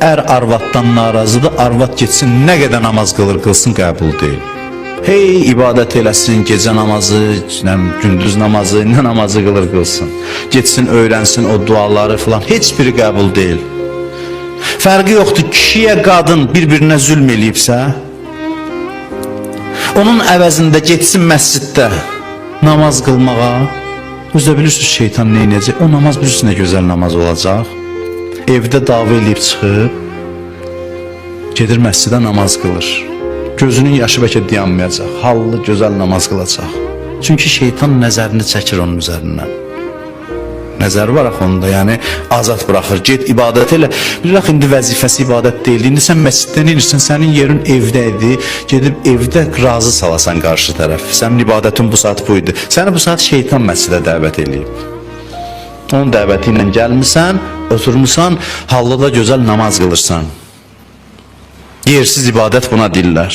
arvaddan narazıdır, arvad getsin nə qədər namaz qılsın qəbul deyil. Hey ibadət eləsin, gecə namazı, gündüz namazı, nə namazı qılsın. Getsin, öyrənsin o duaları filan, heç biri qəbul deyil. Fərqi yoxdur, kişiyə qadın bir-birinə zülm eləyibsə, onun əvəzində getsin məsciddə namaz qılmağa, özdə bilirsiniz şeytan neynəcək, o namaz bilirsiniz nə gözəl namaz olacaq. Evdə dava eləyib çıxıb, gedir məscidə namaz qılır. Gözünün yaşı bəlkə dayanmayacaq, hallı, gözəl namaz qılacaq. Çünki şeytan nəzərini çəkir onun üzərindən. Nəzər var axı onda, yəni azad buraxır, get ibadət elə. Bilirək, indi vəzifəsi ibadət deyil, indi sən məsciddən inirsən, sənin yerin evdə idi, gedib evdə razı salasan qarşı tərəf. Sənin ibadətin bu saat bu idi. Səni bu saat şeytan məscidə dəvət eləyib. Onun dəvəti ilə gəlmirsən, oturmuşsan, hallı da gözəl namaz qılırsan. Yersiz ibadət buna deyirlər.